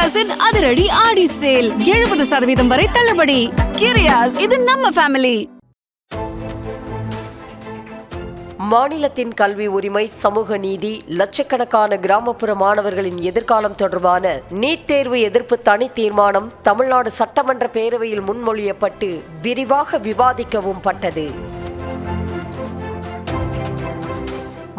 கிரியாஸின் அதிரடி ஆடி சேல் 70% வரை தள்ளுபடி. கிரியாஸ், இது நம்ம ஃபேமிலி. மாநிலத்தின் கல்வி உரிமை, சமூக நீதி, லட்சக்கணக்கான கிராமப்புற மாணவர்களின் எதிர்காலம் தொடர்பான நீட் தேர்வு எதிர்ப்பு தனி தீர்மானம் தமிழ்நாடு சட்டமன்ற பேரவையில் முன்மொழியப்பட்டு விரிவாக விவாதிக்கவும் பட்டது.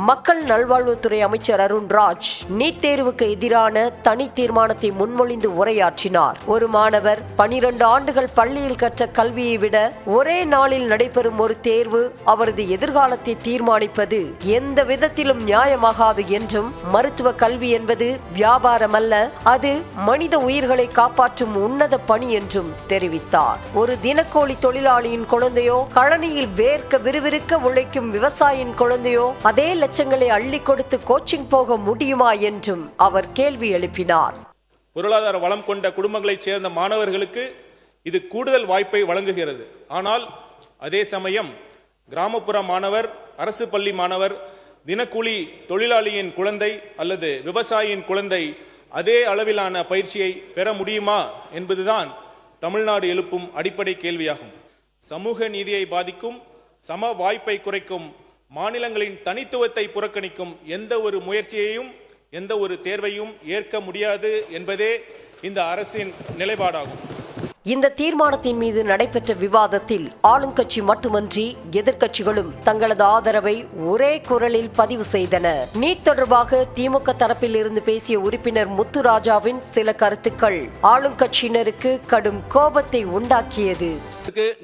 மக்கள் நல்வாழ்வுத்துறை அமைச்சர் அருண்ராஜ் நீட் தேர்வுக்கு எதிரான தனி தீர்மானத்தை முன்மொழிந்து உரையாற்றினார். ஒரு மாணவர் 12 ஆண்டுகள் பள்ளியில் கற்ற கல்வியை விட ஒரே நாளில் நடைபெறும் ஒரு தேர்வு அவரது எதிர்காலத்தை தீர்மானிப்பது எந்த விதத்திலும் நியாயமாகாது என்றும், மருத்துவ கல்வி என்பது வியாபாரம் அல்ல, அது மனித உயிர்களை காப்பாற்றும் உன்னத பணி என்றும் தெரிவித்தார். ஒரு தினக்கூலி தொழிலாளியின் குழந்தையோ, கழனியில் வேர்க்க விறுவிறுக்க உழைக்கும் விவசாயியின் குழந்தையோ அதே லட்சங்களை அள்ளி கொடுத்து கோச்சிங் போக முடியுமா என்றும் அவர் கேள்வி எழுப்பினார். பொருளாதார வளம் கொண்ட குடும்பங்களைச் சேர்ந்த மாணவர்களுக்கு இது கூடுதல் வாய்ப்பை வழங்குகிறது. ஆனால் அதே சமயம் கிராமப்புற மாணவர், அரசு பள்ளி மாணவர், தினக்கூலி தொழிலாளியின் குழந்தை அல்லது விவசாயியின் குழந்தை அதே அளவிலான பயிற்சியை பெற முடியுமா என்பதுதான் தமிழ்நாடு எழுப்பும் அடிப்படை கேள்வியாகும். சமூக நீதியை பாதிக்கும், சம வாய்ப்பை குறைக்கும், மாநிலங்களின் தனித்துவத்தை புறக்கணிக்கும் எந்த ஒரு முயற்சியையும், எந்த ஒரு தேர்வையும் ஏற்க முடியாது என்பதே இந்த அரசின் நிலைப்பாடாகும். இந்த தீர்மானத்தின் மீது நடைபெற்ற விவாதத்தில் ஆளுங்கட்சி மட்டுமன்றி எதிர்க்கட்சிகளும் தங்களது ஆதரவை ஒரே குரலில் பதிவு செய்தன. நீட் தொடர்பாக திமுக தரப்பில் இருந்து பேசிய உறுப்பினர் முத்துராஜாவின் சில கருத்துக்கள் ஆளுங்கட்சியினருக்கு கடும் கோபத்தை உண்டாக்கியது.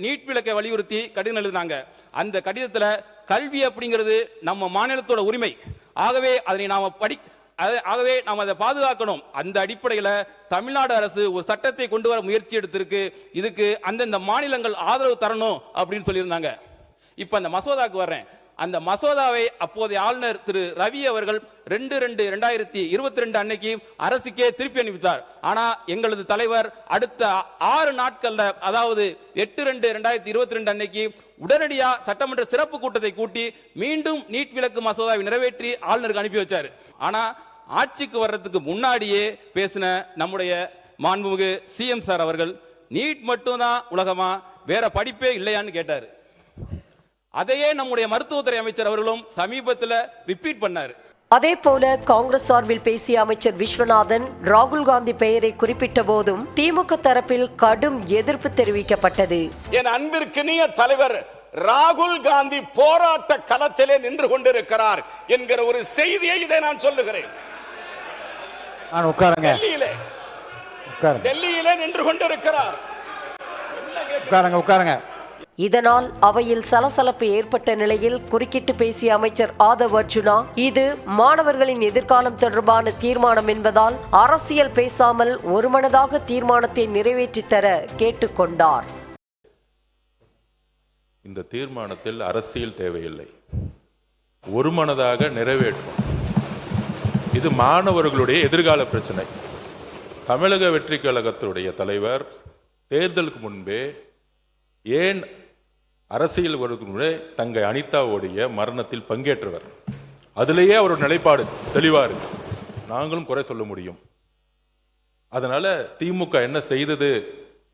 நீட் விலக்கை வலியுறுத்தி கடிதம் எழுதினாங்க. அந்த கடிதத்துல கல்வி அப்படிங்கிறது நம்ம மாநிலத்தோட உரிமை, ஆகவே நாம் அதை பாதுகாக்கணும். அந்த அடிப்படையில் தமிழ்நாடு அரசு ஒரு சட்டத்தை கொண்டு வர முயற்சி எடுத்திருக்கு. இதுக்கு அந்தந்த மாநிலங்கள் ஆதரவு தரணும் அப்படின்னு சொல்லியிருந்தாங்க. இப்ப அந்த மசோதாவுக்கு வர்றேன். அந்த மசோதாவை அப்போதைய ஆளுநர் திரு ரவி அவர்கள் 2/2/2022 அன்னைக்கு அரசுக்கே திருப்பி அனுப்பித்தார். ஆனா எங்களது தலைவர் அடுத்த 6 நாட்கள்ல, அதாவது 8/2/2022 அன்னைக்கு உடனடியா சட்டமன்ற சிறப்பு கூட்டத்தை கூட்டி மீண்டும் நீட் விலக்கு மசோதாவை நிறைவேற்றி ஆளுநருக்கு அனுப்பி வச்சாரு. ஆனா ஆட்சிக்கு வர்றதுக்கு முன்னாடியே பேசின நம்முடைய மாண்புமிகு சிஎம் சார் அவர்கள் நீட் மட்டும்தான் உலகமா, வேற படிப்பே இல்லையான்னு கேட்டாரு. அதையே நம்முடைய மருத்துவத்துறை அமைச்சர் அவர்களும் சமீபத்தில் ரிப்பீட் பண்ணாரு. அதே போல காங்கிரஸ் சார்பில் பேசிய அமைச்சர் விஸ்வநாதன் ராகுல் காந்தி பெயரை குறிப்பிட்ட போதும் திமுக தரப்பில் கடும் எதிர்ப்பு தெரிவிக்கப்பட்டது. என் அன்பிற்கினிய தலைவர் ராகுல் காந்தி போராட்ட களத்திலே நின்று கொண்டிருக்கிறார் என்கிற ஒரு செய்தியை இதை நான் சொல்லுகிறேன். டெல்லியிலே நின்று கொண்டிருக்கிறார். இதனால் அவையில் சலசலப்பு ஏற்பட்ட நிலையில் குறுக்கிட்டு பேசிய அமைச்சர் ஆதவ் அர்ஜுனா, இது மாணவர்களின் எதிர்காலம் தொடர்பான தீர்மானம் என்பதால் அரசியல் பேசாமல் ஒருமனதாக தீர்மானத்தை நிறைவேற்றி தர கேட்டுக்கொண்டார். இந்த தீர்மானத்தில் அரசியல் தேவையில்லை, ஒருமனதாக நிறைவேற்றும். இது மாணவர்களுடைய எதிர்கால பிரச்சனை. தமிழக வெற்றி கழகத்துடைய தலைவர் தேர்தலுக்கு முன்பே ஏன் அரசியல் வருவதற்கு தங்கை அனிதாவுடைய மரணத்தில் பங்கேற்றவர். அதிலேயே அவரோட நிலைப்பாடு தெளிவா இருக்கு. நாங்களும் குறை சொல்ல முடியும். அதனால திமுக என்ன செய்தது,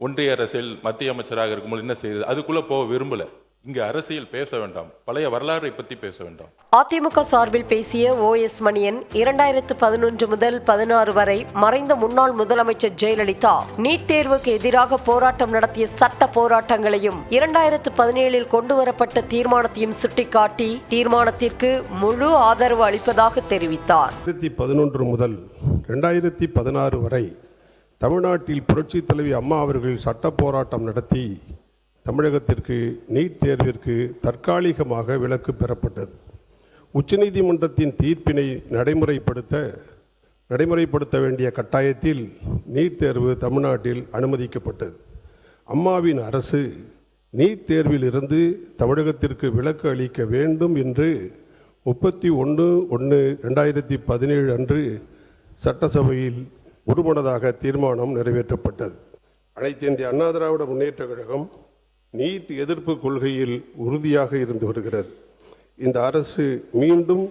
ஒன்றிய அரசியல் மத்திய அமைச்சராக இருக்கும்போது என்ன செய்தது, அதுக்குள்ள போக விரும்பல. இங்க அரசியல் பேச வேண்டாம், பழைய வரலாறை பத்தி பேச வேண்டாம். அதிமுக சார்பில் பேசிய OS மணியன் 2011 முதல் 16 வரை மறைந்த முன்னாள் முதலமைச்சர் ஜெயலலிதா நீட் தேர்வுக்கு எதிராக போராட்டம் நடத்திய சட்ட போராட்டங்களையும் 2017 கொண்டு வரப்பட்ட தீர்மானத்தையும் சுட்டிக்காட்டி தீர்மானத்திற்கு முழு ஆதரவு அளிப்பதாக தெரிவித்தார். 2011 முதல் 2016 வரை தமிழ்நாட்டில் புரட்சி தலைவி அம்மா அவர்கள் சட்ட போராட்டம் நடத்தி தமிழகத்திற்கு நீட் தேர்விற்கு தற்காலிகமாக விலக்கு பெறப்பட்டது. உச்சநீதிமன்றத்தின் தீர்ப்பினை நடைமுறைப்படுத்த வேண்டிய கட்டாயத்தில் நீட் தேர்வு தமிழ்நாட்டில் அனுமதிக்கப்பட்டது. அம்மாவின் அரசு நீட் தேர்வில் இருந்து தமிழகத்திற்கு விலக்கு அளிக்க வேண்டும் என்று 31/1/2017 அன்று சட்டசபையில் ஒருமனதாக தீர்மானம் நிறைவேற்றப்பட்டது. அனைத்து இந்திய அண்ணா திராவிட முன்னேற்ற கழகம் நீட் எதிர்ப்பு கொள்கையில் உறுதியாக இருந்து வருகிறது. இந்த அரசு மீண்டும்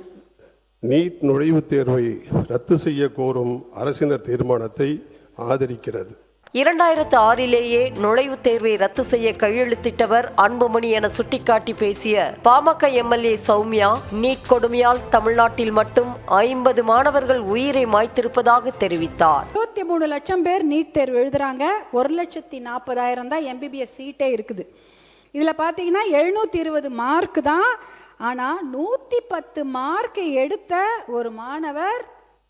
நீட் நுழைவுத் தேர்வை ரத்து செய்ய கோரும் அரசினர் தீர்மானத்தை ஆதரிக்கிறது. 2006 நுழைவுத் தேர்வை ரத்து செய்ய கையெழுத்திட்டவர் அன்புமணி என சுட்டிக்காட்டி பேசிய பாமக எம்எல்ஏ சௌமியா, நீட் கொடுமையால் தமிழ்நாட்டில் மட்டும் 50 மாணவர்கள் உயிரை மாய்த்திருப்பதாக தெரிவித்தார். 23 லட்சம் பேர் நீட் தேர்வு எழுதுறாங்க. 1,40,000 தான் எம்பிபிஎஸ் சீட்டே இருக்குது. இதில் பார்த்தீங்கன்னா 720 மார்க் தான். ஆனால் 110 மார்க் எடுத்த ஒரு மாணவர்,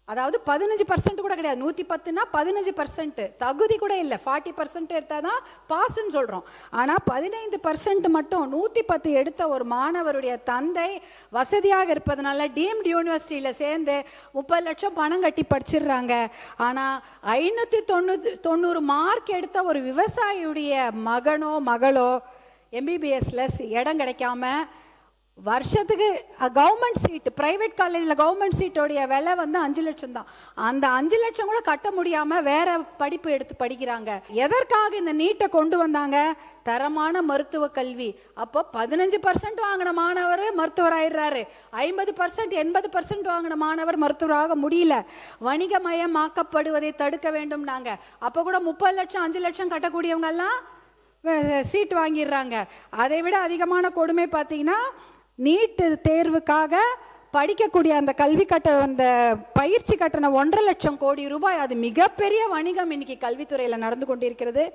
அதாவது 15% கூட கிடையாது, 110னா 15% தகுதி கூட இல்லை, 40% எடுத்தால் தான் பாஸ்ன்னு சொல்கிறோம். ஆனால் 15% மட்டும் 110 எடுத்த ஒரு மாணவருடைய தந்தை வசதியாக இருப்பதனால டீம்டு யூனிவர்சிட்டியில் சேர்ந்து 30 லட்சம் பணம் கட்டி படிச்சிடுறாங்க. ஆனால் 590 மார்க் எடுத்த ஒரு விவசாயியுடைய மகனோ மகளோ எம்பிபிஎஸ்ல இடம் கிடைக்காம வருஷத்துக்கு கவர்மெண்ட் சீட்டு, பிரைவேட் காலேஜில் கவர்மெண்ட் சீட்டோடைய விலை வந்து 5 லட்சம் தான். அந்த 5 லட்சம் கூட கட்ட முடியாமல் வேற படிப்பு எடுத்து படிக்கிறாங்க. எதற்காக இந்த நீட்டை கொண்டு வந்தாங்க? தரமான மருத்துவ கல்வி. அப்போ 15% வாங்கின மாணவர் மருத்துவர் ஆயிடுறாரு, 50% 80% வாங்கின மாணவர் மருத்துவராக முடியல. வணிகமயமாக்கப்படுவதை தடுக்க வேண்டும். நாங்கள் அப்போ கூட 30 லட்சம் 5 லட்சம் கட்டக்கூடியவங்க எல்லாம் சீட் வாங்கிடுறாங்க. அதை விட அதிகமான கொடுமை பார்த்தீங்கன்னா, நீட் தேர்வுக்காக படிக்கக்கூடிய அந்த அந்த பயிற்சி கட்டணம் 1.5 லட்சம் கோடி ரூபாய். அது மிகப்பெரிய வணிகம் இன்னைக்கு கல்வித்துறையில் நடந்து கொண்டிருக்கிறது.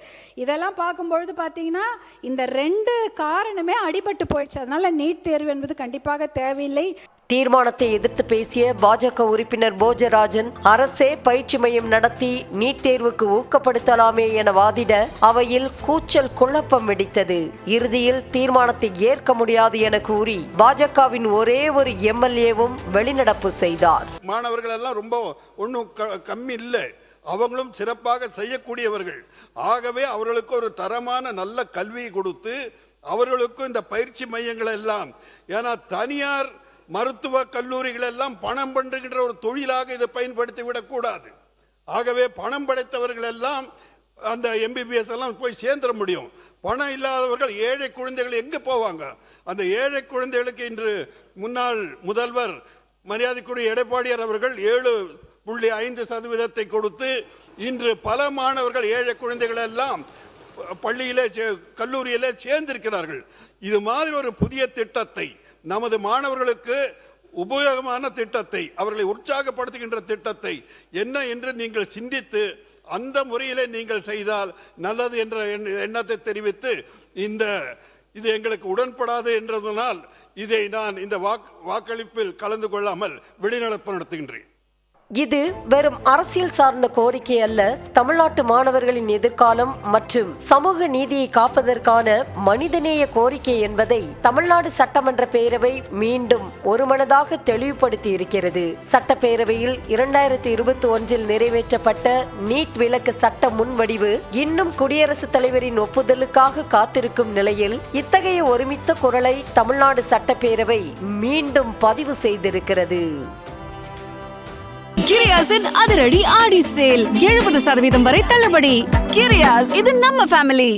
இதெல்லாம் பார்க்கும்பொழுது பார்த்தீங்கன்னா இந்த 2 காரணமே அடிபட்டு போயிடுச்சு. அதனால நீட் தேர்வு என்பது கண்டிப்பாக தேவையில்லை. தீர்மானத்தை எதிர்த்து பேசிய பாஜக உறுப்பினர் போஜராஜன், அரசே பயிற்சி மையம் நடத்தி நீட் தேர்வுக்கு ஊக்கப்படுத்தலாமே என வாதிட அவையில் கூச்சல் குழப்பம் வெடித்தது. இறுதியில் தீர்மானத்தை ஏற்க முடியாது என கூறி பாஜகவின் ஒரே ஒரு எம்எல்ஏவும் வெளிநடப்பு செய்தார். மாணவர்கள் எல்லாம் ரொம்ப ஒன்றும் கம்மி இல்லை, அவங்களும் சிறப்பாக செய்யக்கூடியவர்கள். ஆகவே அவர்களுக்கு ஒரு தரமான நல்ல கல்வியை கொடுத்து அவர்களுக்கும் இந்த பயிற்சி மையங்கள் எல்லாம், ஏன்னா தனியார் மருத்துவ கல்லூரிகள் எல்லாம் பணம் பண்ணுகின்ற ஒரு தொழிலாக இதை பயன்படுத்தி விடக்கூடாது. ஆகவே பணம் படைத்தவர்கள் எல்லாம் அந்த எம்பிபிஎஸ் எல்லாம் போய் சேர்ந்துட முடியும். பணம் இல்லாதவர்கள், ஏழை குழந்தைகள் எங்கே போவாங்க? அந்த ஏழை குழந்தைகளுக்கு இன்று முன்னாள் முதல்வர் மரியாதைக்குரிய எடப்பாடியார் அவர்கள் 7.5% கொடுத்து இன்று பல மாணவர்கள், ஏழை குழந்தைகள் எல்லாம் பள்ளியிலே கல்லூரியிலே சேர்ந்திருக்கிறார்கள். இது மாதிரி ஒரு புதிய திட்டத்தை, நமது மாணவர்களுக்கு உபயோகமான திட்டத்தை, அவர்களை உற்சாகப்படுத்துகின்ற திட்டத்தை என்ன என்று நீங்கள் சிந்தித்து அந்த முறையிலே நீங்கள் செய்தால் நல்லது என்ற எண்ணத்தை தெரிவித்து, இது எங்களுக்கு உடன்படாது என்றதனால் இதை நான் இந்த வாக்களிப்பில் கலந்து கொள்ளாமல் வெளிநடப்பு நடத்துகின்றேன். இது வெறும் அரசியல் சார்ந்த கோரிக்கை அல்ல, தமிழ்நாட்டு மாணவர்களின் எதிர்காலம் மற்றும் சமூக நீதியை காப்பதற்கான மனிதநேய கோரிக்கை என்பதை தமிழ்நாடு சட்டமன்ற பேரவை மீண்டும் ஒருமனதாக தெளிவுபடுத்தி இருக்கிறது. சட்டப்பேரவையில் 2021 நிறைவேற்றப்பட்ட நீட் விலக்கு சட்ட முன்வடிவு இன்னும் குடியரசுத் தலைவரின் ஒப்புதலுக்காக காத்திருக்கும் நிலையில் இத்தகைய ஒருமித்த குரலை தமிழ்நாடு சட்டப்பேரவை மீண்டும் பதிவு செய்திருக்கிறது. கிரியாஸின் அதிரடி ஆடி சேல் 70% வரை தள்ளுபடி. கிரியாஸ், இது நம்ம ஃபேமிலி.